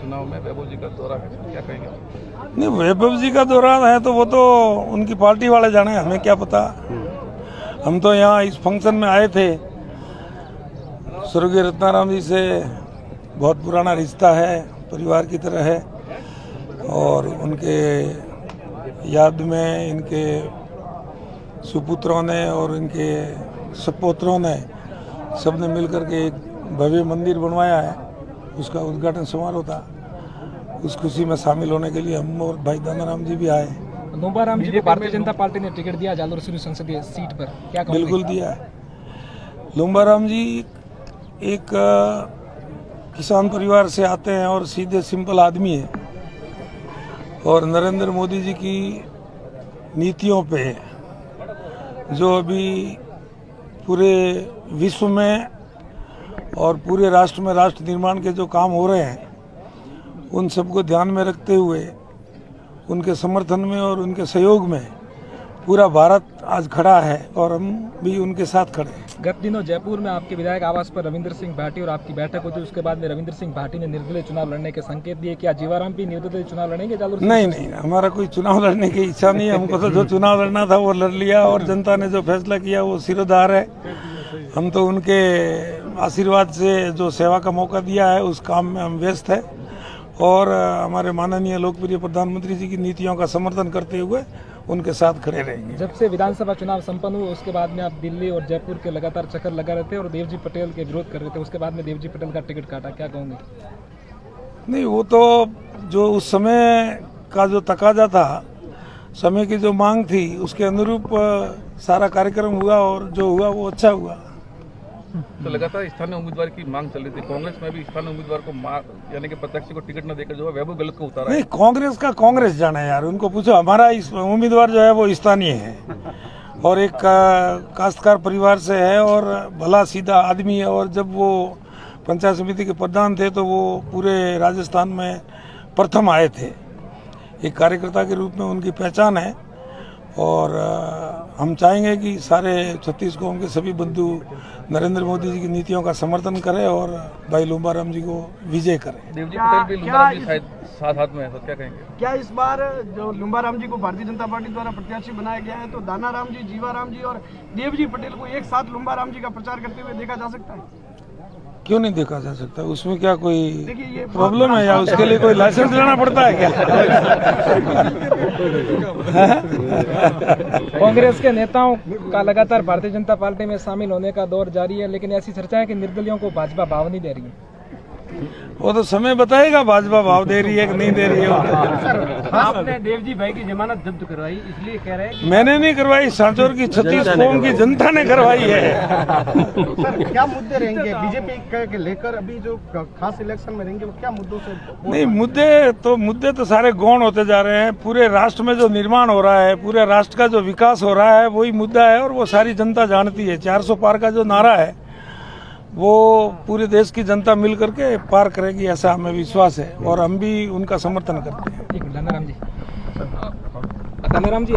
चुनाव में वैभव जी का दौरा है, क्या कहेंगे? नहीं, वैभव जी का दौरा है तो वो तो उनकी पार्टी वाले जाने, हमें क्या पता। हम तो यहाँ इस फंक्शन में आए थे। स्वर्गीय रत्नाराम जी से बहुत पुराना रिश्ता है, परिवार की तरह है, और उनके याद में इनके सुपुत्रों ने और इनके सपोत्रों ने सबने मिलकर के एक भव्य मंदिर बनवाया है। उसका उद्घाटन समारोह था। उस खुशी में शामिल होने के लिए हम और भाई दानाराम जी भी आए। लोम्बाराम जी को भारतीय जनता पार्टी ने टिकट दिया जालोर सिरू संसदीय सीट पर, क्या कहोगे? बिल्कुल दिया है। लोम्बाराम जी एक किसान परिवार से आते हैं और सीधे सिंपल आदमी है, और नरेंद्र मोदी जी की नीतियों पे जो अभी पूरे विश्व में और पूरे राष्ट्र में राष्ट्र निर्माण के जो काम हो रहे हैं, उन सबको ध्यान में रखते हुए उनके समर्थन में और उनके सहयोग में पूरा भारत आज खड़ा है, और हम भी उनके साथ खड़े हैं। गत दिनों जयपुर में आपके विधायक आवास पर रविंद्र सिंह भाटी और आपकी बैठक हुई थी। उसके बाद में रविंद्र सिंह भाटी ने निर्दलीय चुनाव लड़ने के संकेत दिए। क्या जीवाराम भी निर्दलीय चुनाव लड़ेंगे जालोर? नहीं, हमारा कोई चुनाव लड़ने की इच्छा नहीं है। हमको तो जो चुनाव लड़ना था वो लड़ लिया, और जनता ने जो फैसला किया वो सिरोधार है। हम तो उनके आशीर्वाद से जो सेवा का मौका दिया है उस काम में हम व्यस्त है, और हमारे माननीय लोकप्रिय प्रधानमंत्री जी की नीतियों का समर्थन करते हुए उनके साथ खड़े रहेंगे। जब से विधानसभा चुनाव संपन्न हुए उसके बाद में आप दिल्ली और जयपुर के लगातार चक्कर लगा रहे थे और देवजी पटेल के विरोध कर रहे थे। उसके बाद में देवजी पटेल का टिकट काटा, क्या कहोगे? नहीं, वो तो जो उस समय का जो तकाजा था, समय की जो मांग थी, उसके अनुरूप सारा कार्यक्रम हुआ, और जो हुआ वो अच्छा हुआ। तो लगातार स्थानीय उम्मीदवार की मांग चल रही थी। कांग्रेस में भी स्थानीय उम्मीदवार को यानी कि प्रत्याशी को टिकट न देकर जो है वैभव गलत को उतारा नहीं, कांग्रेस का कांग्रेस जाना है यार, उनको पूछो। हमारा इस उम्मीदवार जो है वो स्थानीय है, और एक काश्तकार परिवार से है, और भला सीधा आदमी है। और जब वो पंचायत समिति के प्रधान थे तो वो पूरे राजस्थान में प्रथम आए थे। एक कार्यकर्ता के रूप में उनकी पहचान है, और हम चाहेंगे कि सारे छत्तीस कौम के सभी बंधु नरेंद्र मोदी जी की नीतियों का समर्थन करें और भाई लोम्बाराम जी को विजय करें। देवजी पटेल भी लोम्बाराम जी शायद साथ हाथ में है, तो क्या कहेंगे? क्या इस बार जो लोम्बाराम जी को भारतीय जनता पार्टी द्वारा प्रत्याशी बनाया गया है, तो दानाराम जी, जीवाराम जी और देवजी पटेल को एक साथ लोम्बाराम जी का प्रचार करते हुए देखा जा सकता है? क्यों नहीं देखा जा सकता? उसमें क्या कोई प्रॉब्लम है, या उसके लिए कोई लाइसेंस लेना पड़ता है क्या? कांग्रेस के नेताओं का लगातार भारतीय जनता पार्टी में शामिल होने का दौर जारी है, लेकिन ऐसी चर्चा है कि निर्दलियों को भाजपा भाव नहीं दे रही है। वो तो समय बताएगा भाजपा भाव दे रही है कि नहीं दे रही है। आपने देवजी भाई की जमानत जब्त करवाई, इसलिए कह रहे हैं। मैंने नहीं करवाई, सांचौर की 36 कौम की जनता ने करवाई है। सर, क्या मुद्दे रहेंगे बीजेपी के लेकर अभी जो खास इलेक्शन में रहेंगे, वो क्या मुद्दों से? नहीं, मुद्दे तो सारे गौण होते जा रहे हैं। पूरे राष्ट्र में जो निर्माण हो रहा है, पूरे राष्ट्र का जो विकास हो रहा है, वही मुद्दा है, और वो सारी जनता जानती है। 400 पार का जो नारा है वो पूरे देश की जनता मिल करके पार करेगी, ऐसा हमें विश्वास है, और हम भी उनका समर्थन करते हैं। दानाराम जी